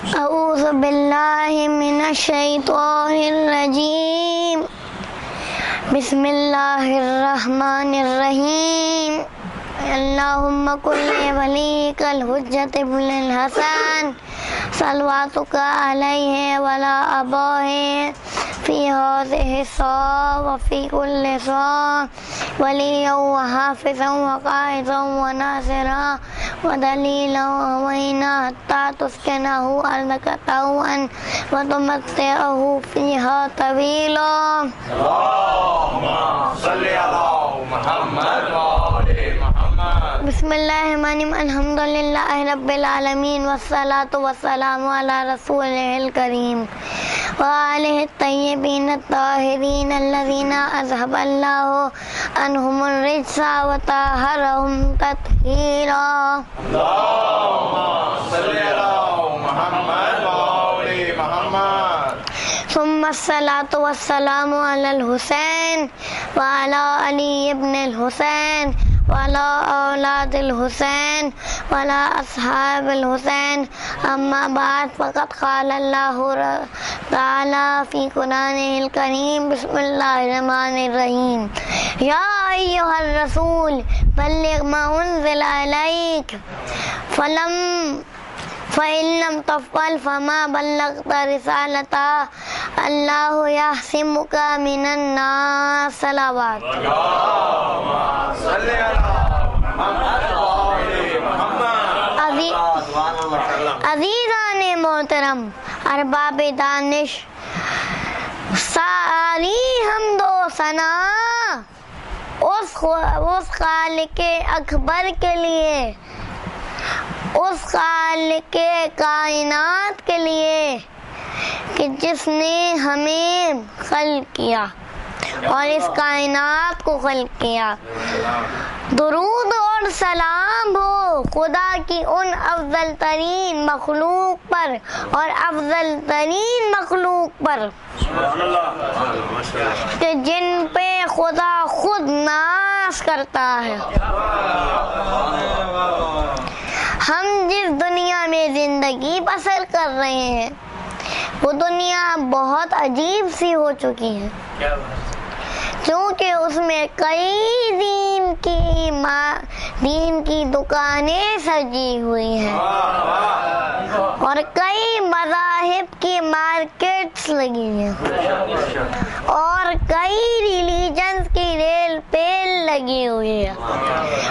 اعوذ باللہ من الشیطان الرجیم بسم اللہ الرحمن الرحیم اللہم کل ولیک الحجت ابن الحسن صلواتک علیہ وعلی آبائہ فی هذه الساعة وفي كل ساعة وليا وحافظا وقائدا وناصرا ودليلا ومعينا حتى تسكنه أرضك طوعا وتمتعه فيها طويلا. اللهم صل على محمد وآل محمد. بسم اللہ الرحمن الرحیم الحمد للہ رب العالمین والصلاة والسلام علی رسولہ الکریم وآلہ الطیبین الطاہرین الذین اذہب اللہ عنہم الرجس وطہرہم تطہیرا. اللهم صل على محمد وآل محمد. ثم الصلاة والسلام علی الحسین وعلی علی ابن الحسین وعلى أولاد الحسين وعلى أصحاب الحسين. أما بعد فقد قال الله تعالى في قرآنه الكريم بسم الله الرحمن الرحيم يا أيها الرسول بلغ ما أنزل إليك فإن لم تفعل فما بلغت رسالته اللہ یعصمک من الناس. صلوات. اللهم صل على محمد وآل محمد. عزیزان محترم، ارباب دانش، ساری حمد و ثنا اس خالق اکبر کے لیے، اس خالق کائنات کے لیے کہ جس نے ہمیں خلق کیا اور اس کائنات کو خلق کیا. درود اور سلام ہو خدا کی ان افضل ترین مخلوق پر اور افضل ترین مخلوق پر کہ جن پہ خدا خود ناز کرتا ہے. ہم جس دنیا میں زندگی بسر کر رہے ہیں وہ دنیا بہت عجیب سی ہو چکی ہے، کیونکہ اس میں کئی دین کی دکانیں سجی ہوئی ہیں اور کئی مذاہب کی مارکیٹس لگی ہیں اور کئی ریلیجنز کی ریل پیل لگی ہوئی ہے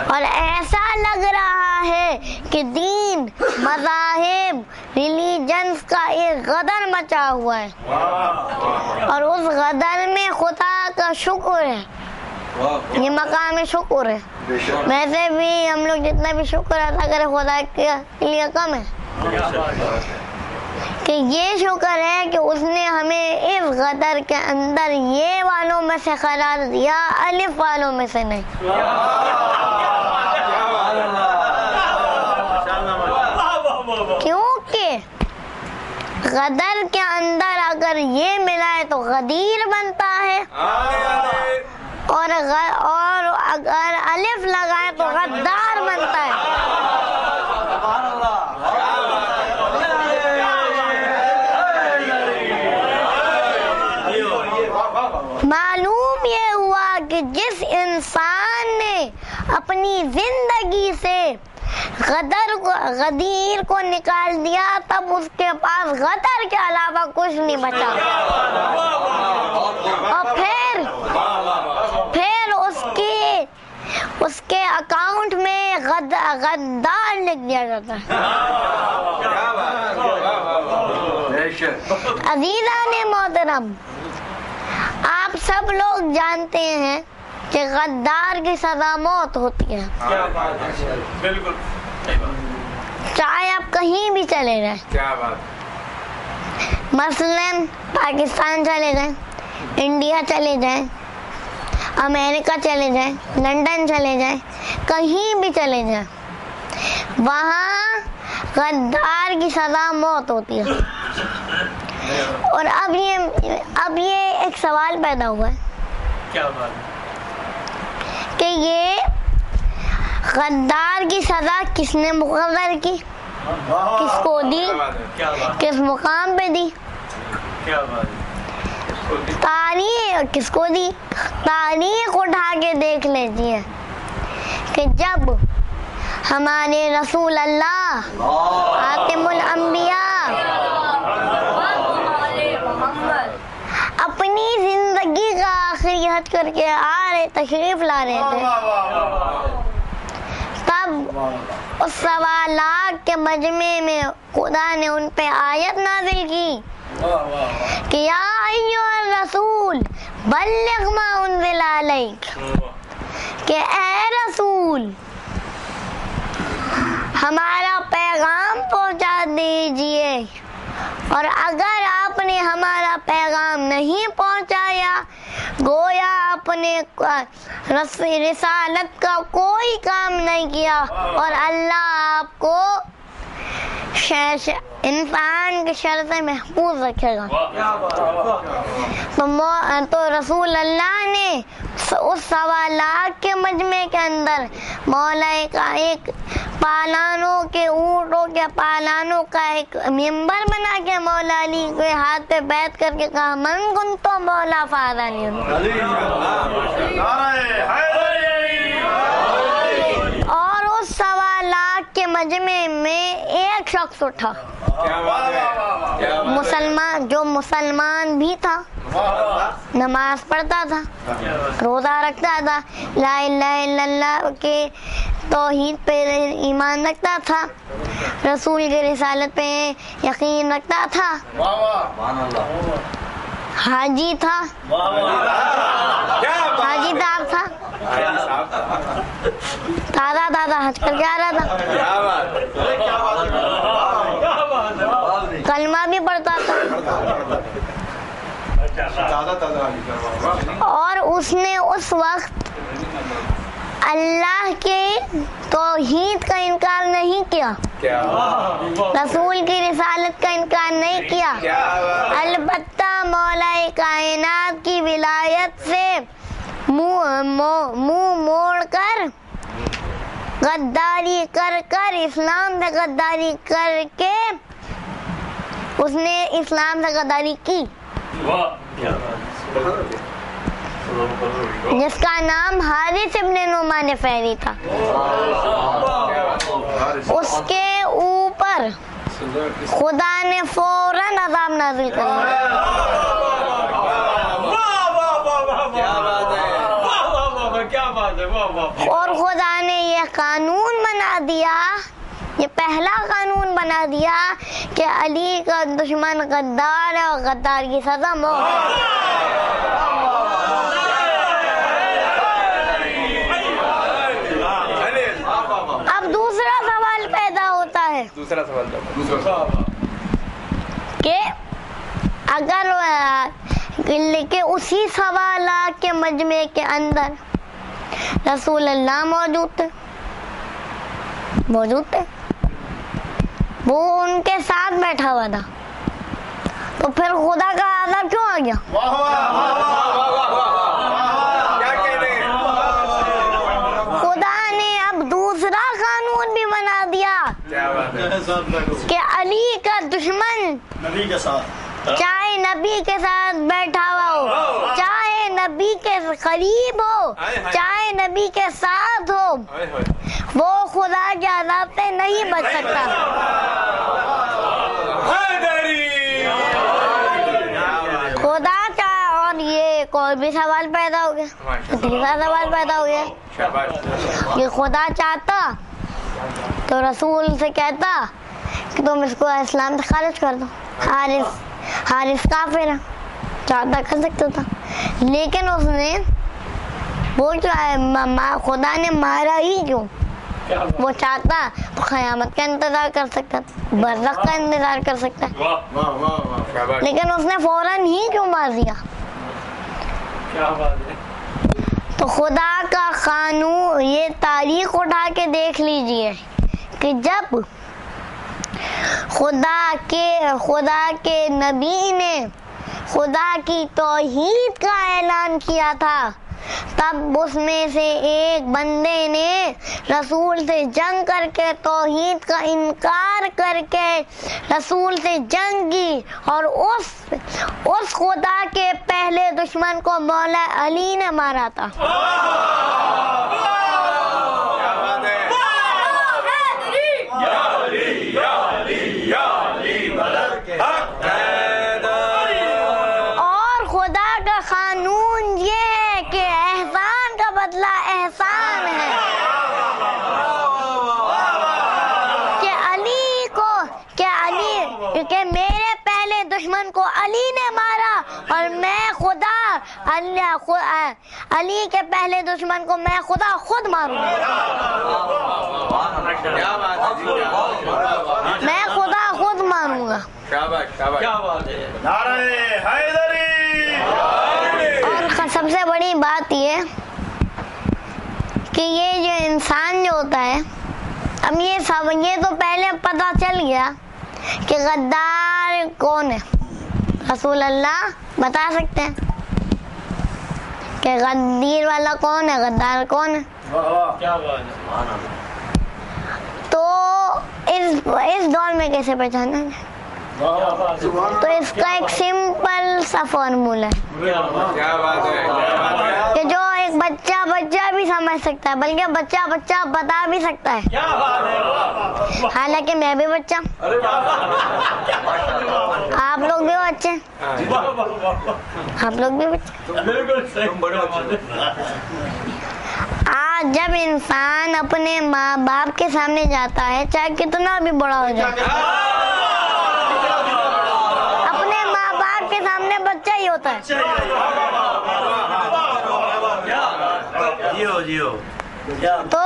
اور ایسا لگ رہا ہے کہ دین، مذاہب، ریلیجنز کا ایک غدر مچا ہوا ہے اور اس غدر میں خدا کا شکر ہے. یہ مقام شکر ہے. ویسے بھی ہم لوگ جتنا بھی شکر ادا کریں خدا کے لیے کم ہے کہ یہ شکر ہے کہ اس نے ہمیں اس غدر کے اندر یہ والوں میں سے قرار دیا، الف والوں میں سے نہیں. کیونکہ غدر کے اندر اگر یہ ملائے تو غدیر بنتا ہے اور اگر الف لگائے تو غدار بنتا ہے. معلوم یہ ہوا کہ جس انسان نے اپنی زندگی سے غدیر کو نکال دیا تب اس کے پاس غدر کے علاوہ کچھ نہیں بچا اور پھر اس کے اکاؤنٹ میں غدار لکھ دیا جاتا ہے. عزیزان محترم، آپ سب لوگ جانتے ہیں کہ غدار کی سزا موت ہوتی ہے، چاہے آپ کہیں بھی چلے جائیں. مثلاً پاکستان چلے جائیں، انڈیا چلے جائیں، امریکہ چلے جائیں، لندن چلے جائیں، کہیں بھی چلے جائیں، وہاں غدار کی سزا موت ہوتی ہے. اور اب یہ ایک سوال پیدا ہوا ہے کہ یہ غدار کی سزا کس نے مقرر کی؟ کس کو دی, کس مقام پہ دی, تاریخ کس کو دی. تاریخ اٹھا کے دیکھ لیجیے کہ جب ہمارے رسول اللہ خاتم الانبیاء اپنی زندگی کا آخری حج کر کے تشریف لا رہے تھے, تب اس سوالات کے مجمع میں خدا نے ان پہ آیت نازل کی کہ یا ایھا الرسول بلغ ما انزل علیک, کہ اے رسول ہمارا پیغام پہنچا دیجئے, اور اگر آپ نے ہمارا پیغام نہیں پہنچایا گویا آپ نے رسالت کا کوئی کام نہیں کیا, اور اللہ آپ کو انسان کے شر سے محفوظ رکھے گا. تو رسول اللہ نے اس سوالات کے مجمع کے اندر مولا کا ایک پالانوں کے اونٹوں کے پالانوں کا ایک ممبر بنا کے مولا علی کے ہاتھ پہ بیٹھ کر کے کہا من کنت مولا فاذن, اور اس سوالات کے مجمع میں ایک شخص اٹھا مسلمان, جو مسلمان بھی تھا, نماز پڑھتا تھا, روزہ رکھتا تھا, لا الہ الا اللہ کے توحید پہ ایمان رکھتا تھا, رسول کی رسالت پہ یقین رکھتا تھا, حاجی تھا, حاجی صاحب تھا, تازہ حج کر کے آ رہا تھا, کلمہ بھی پڑھتا تھا, اور اس نے اس وقت اللہ کے توحید کا انکار نہیں کیا, رسول کی رسالت کا انکار نہیں کیا, البتہ مولا کائنات کی ولایت سے منہ موڑ کر غداری کر اسلام سے غداری کر کے اس نے اسلام سے غداری کی, جس کا نام حارث ابن نعمان فہری تھا. اس کے اوپر خدا نے فوراً عذاب نازل کر اور خدا نے یہ قانون بنا دیا, یہ پہلا قانون بنا دیا کہ علی کا دشمن غدار ہے اور غدار کی سزا موت ہے. اب دوسرا سوال پیدا ہوتا ہے کہ اگر کہ اسی سوالات کے مجمع کے اندر رسول اللہ موجود تھے, وہ ان کے ساتھ بیٹھا ہوا تھا, تو پھر خدا کا عذاب کیوں آ گیا؟ خدا نے اب دوسرا قانون بھی بنا دیا کہ علی کا دشمن چاہے نبی کے ساتھ بیٹھا ہوا ہو, چاہے نبی کے قریب ہو, چاہے نبی کے ساتھ ہو, وہ خدا کے عذاب سے نہیں بچ سکتا. خدا کا, اور یہ کوئی بھی سوال پیدا ہو گیا, تیسرا سوال پیدا ہو گیا کہ خدا چاہتا تو رسول سے کہتا کہ تم اس کو اسلام سے خارج کر دو. حارث کافر ہے, چاہتا کر سکتا تھا, لیکن اس نے وہ خدا نے مارا ہی کیوں؟ وہ چاہتا تو قیامت کا انتظار کر سکتا, برزخ کا انتظار کر سکتا, لیکن اس نے فوراً ہی کیوں مار دیا؟ تو خدا کا قانون, یہ تاریخ اٹھا کے دیکھ لیجئے کہ جب خدا کے نبی نے خدا کی توحید کا اعلان کیا تھا تب اس میں سے ایک بندے نے رسول سے جنگ کر کے توحید کا انکار کر کے رسول سے جنگ کی، اور اس خدا کے پہلے دشمن کو مولا علی نے مارا تھا۔ اور خدا کا قانون یہ ہے کہ احسان کا بدلہ احسان ہے، کہ میرے پہلے دشمن کو علی نے مارا اور میں خدا علی کے پہلے دشمن کو میں خدا خود ماروں گا، میں خدا خود ماروں گا۔ اور سب سے بڑی بات یہ کہ یہ جو انسان جو ہوتا ہے، اب یہ تو پہلے پتہ چل گیا کہ غدار کون ہے، رسول اللہ بتا سکتے ہیں کہ غدیر والا کون ہے، غدار کون ہے؟ تو اس دور میں کیسے پہچانا ہے؟ تو اس کا ایک سمپل سا فارمولا ہے کہ جو ایک بچہ بھی سمجھ سکتا ہے، بلکہ بچہ بتا بھی سکتا ہے، حالانکہ میں بھی بچہ، آپ لوگ بھی بچے، آپ لوگ بھی بچے۔ آج جب انسان اپنے ماں باپ کے سامنے جاتا ہے، چاہے کتنا بھی بڑا ہو جائے، اپنے ماں باپ کے سامنے بچہ ہی ہوتا ہے۔ تو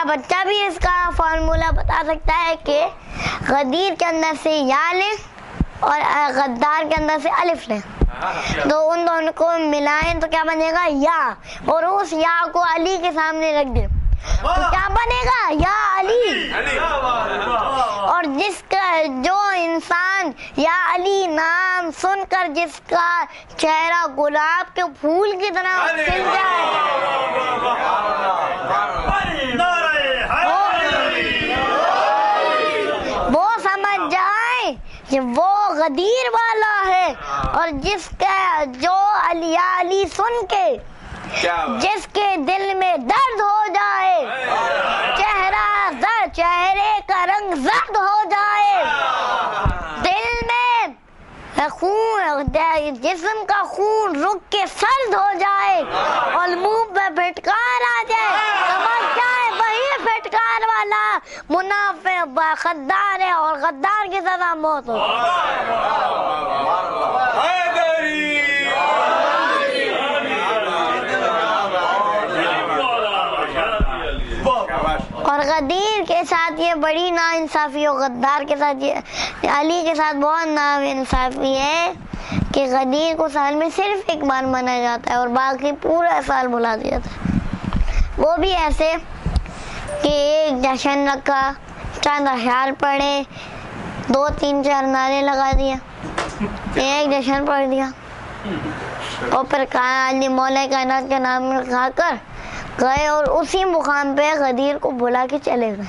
بچہ بھی اس کا فارمولا بتا سکتا ہے کہ غدیر کے اندر سے یا لیں اور غدار کے اندر سے الف لیں، تو ان دونوں کو ملائیں تو کیا بنے گا؟ یا، اور اس یا کو علی کے سامنے رکھ دیں تو کیا بنے گا؟ یا علی۔ اور جو انسان یا علی نام سن کر جس کا چہرہ گلاب کے پھول کی طرح کھل جائے، وہ سمجھ جائے کہ وہ غدیر والا ہے، اور جس کا جو علی سن کے جس کے دل میں درد ہو جائے، چہرے کا رنگ زرد ہو جائے، دل میں خون، جسم کا خون رک کے سرد ہو جائے اور منہ پہ پھٹکار آ جائے، سمجھ جائے وہی پھٹکار والا منافق غدار ہے، اور غدار کی سزا موت ہو۔ اور غدیر کے ساتھ یہ بڑی ناانصافی ہو، غدار کے ساتھ یہ، علی کے ساتھ بہت ناانصافی ہے کہ غدیر کو سال میں صرف ایک بار منایا جاتا ہے اور باقی پورا سال بلا دیا جاتا ہے۔ وہ بھی ایسے کہ ایک جشن رکھا، چند اشعار پڑھے، 2-3-4 نعرے لگا دیا، ایک جشن پڑھ دیا، اور پھر علی مولا کائنات کے نام میں کھا کر گئے، اور اسی مقام پہ غدیر کو بلا کے چلے گئے،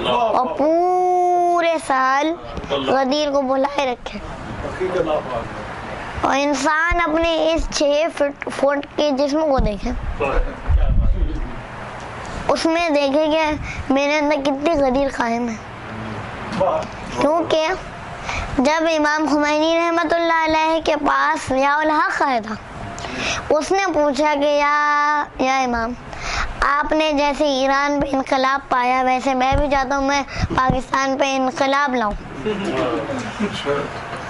اور پورے سال غدیر کو بلائے رکھے۔ اور انسان اپنے اس 6 فٹ کے جسم کو دیکھے، اس میں دیکھے کہ میرے اندر کتنی غدیر قائم ہے، کیونکہ جب امام خمینی رحمۃ اللہ علیہ کے پاس ضیاء الحق آیا تھا، اس نے پوچھا کہ یا امام، آپ نے جیسے ایران پہ انقلاب پایا ویسے میں بھی چاہتا ہوں میں پاکستان پہ انقلاب لاؤں،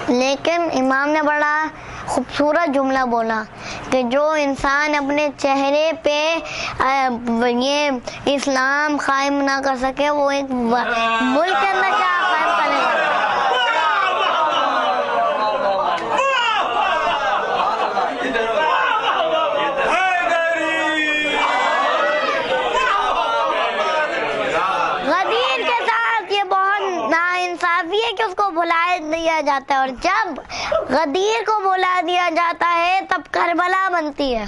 لیکن امام نے بڑا خوبصورت جملہ بولا کہ جو انسان اپنے چہرے پہ یہ اسلام قائم نہ کر سکے، وہ ایک ملک کے اندر کیا قائم کرے گا۔ غدیر کے ساتھ یہ بہت ناانصافی ہے کہ اس کو کو بھلا دیا جاتا ہے، اور جب غدیر کو بھلا دیا جاتا ہے تب کربلا بنتی ہے،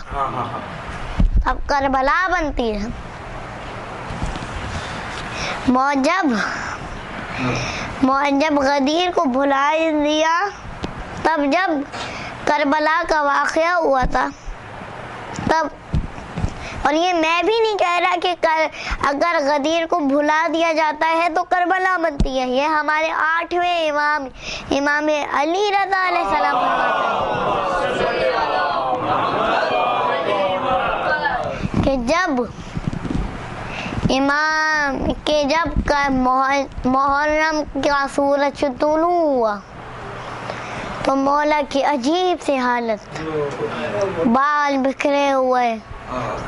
تب کربلا بنتی ہے۔ جب غدیر کو بھلا دیا تب جب کربلا کا واقعہ ہوا تھا تب، اور یہ میں بھی نہیں کہہ رہا کہ اگر غدیر کو بھلا دیا جاتا ہے تو کربلا بنتی ہے، یہ ہمارے 8ویں امام علی رضا علیہ السلام فرماتے ہیں کہ جب محرم کا سورج طلوع ہوا تو مولا کی عجیب سی حالت، بال بکھرے ہوئے،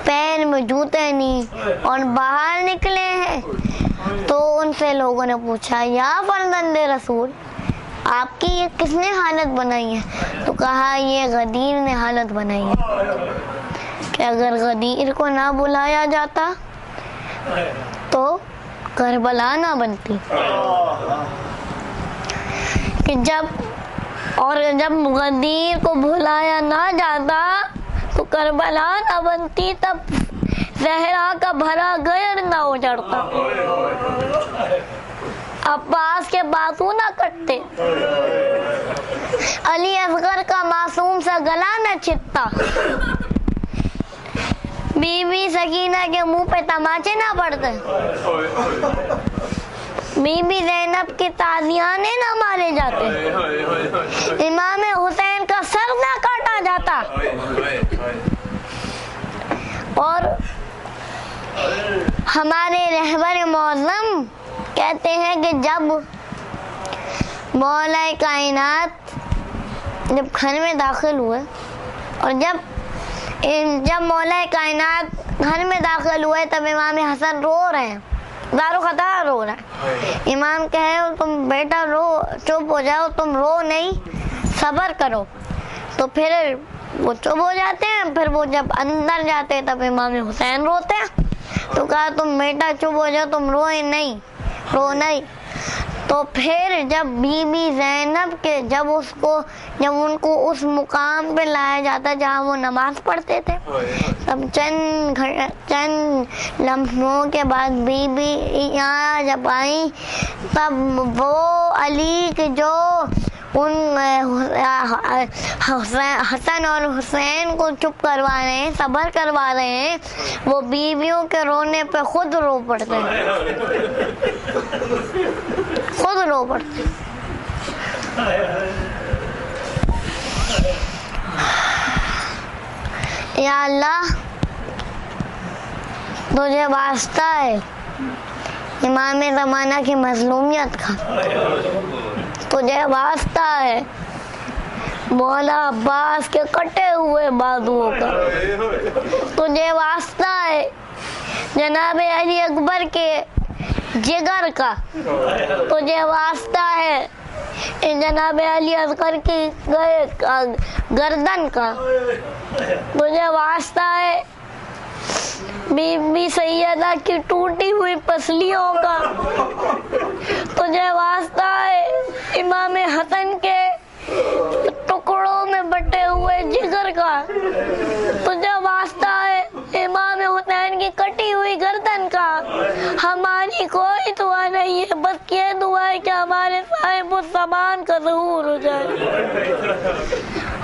پیر میں جوتے نہیں، اور باہر نکلے ہیں۔ تو ان سے لوگوں نے پوچھا یا فرزند رسول آپ کی یہ کس نے حالت بنائی ہے؟ تو کہا یہ غدیر نے حالت بنائی ہے کہ اگر غدیر کو نہ بلایا جاتا تو کربلا نہ بنتی، کہ جب غدیر کو بھلایا نہ جاتا تو کربلا نہ بنتی، تب زہرا کا بھرا گڑھ نہ اجڑتا، عباس کے بازو نہ کٹتے، علی اصغر کا معصوم سا گلا نہ چھدتا، بی بی سکینہ کے منہ پہ تماچے نہ پڑتے، بی بی زینب کے تازیانے نہ مارے جاتے، امام حسین کا سر نہ کاٹا جاتا۔ اور ہمارے رہبر معظم کہتے ہیں کہ جب مولا کائنات جب گھر میں داخل ہوئے، اور جب مولا کائنات گھر میں داخل ہوئے تب امام حسن رو رہے ہیں، دار و خطا رو رہا ہے، امام کہے تم بیٹا رو، چپ ہو جاؤ، تم رو نہیں، صبر کرو، تو پھر وہ چپ ہو جاتے ہیں۔ پھر وہ جب اندر جاتے تب امام حسین روتے ہیں، تو کہا تم بیٹا چپ ہو جاؤ، تم رو نہیں۔ تو پھر جب بی بی زینب کے جب ان کو اس مقام پہ لایا جاتا جہاں وہ نماز پڑھتے تھے، تب چند لمحوں کے بعد بی بی یہاں جب آئی تب وہ علی کے جو ان حسن اور حسین کو چپ کروا رہے ہیں، صبر کروا رہے ہیں، وہ بیویوں کے رونے پہ خود رو پڑتے ہیں، خود رو پڑتے۔ یا اللہ تجھے واسطہ ہے امام زمانہ کی مظلومیت کا، تجھے واسطہ ہے مولا عباس کے کٹے ہوئے بازوؤں کا، تجھے واسطہ ہے جناب علی اکبر کے جگر کا، تجھے واسطہ ہے جناب علی اصغر کی گردن کا، تجھے واسطہ ہے بی بی سیدہ کی ٹوٹی ہوئی پسلیوں کا، تجھے واسطہ ہے امام حسن کے ٹکڑوں میں بٹے ہوئے جگر کا، تجھے واسطہ ہے امام حسین کی کٹی ہوئی گردن کا۔ ہماری کوئی دعا نہیں ہے، بس یہ دعا ہے کہ ہمارے صاحب الزمان کا ظہور ہو جائے۔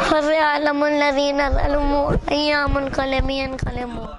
فَسَيَعْلَمُ الَّذِينَ ظَلَمُوا أَيَّ مُنقَلَبٍ يَنقَلِبُونَ۔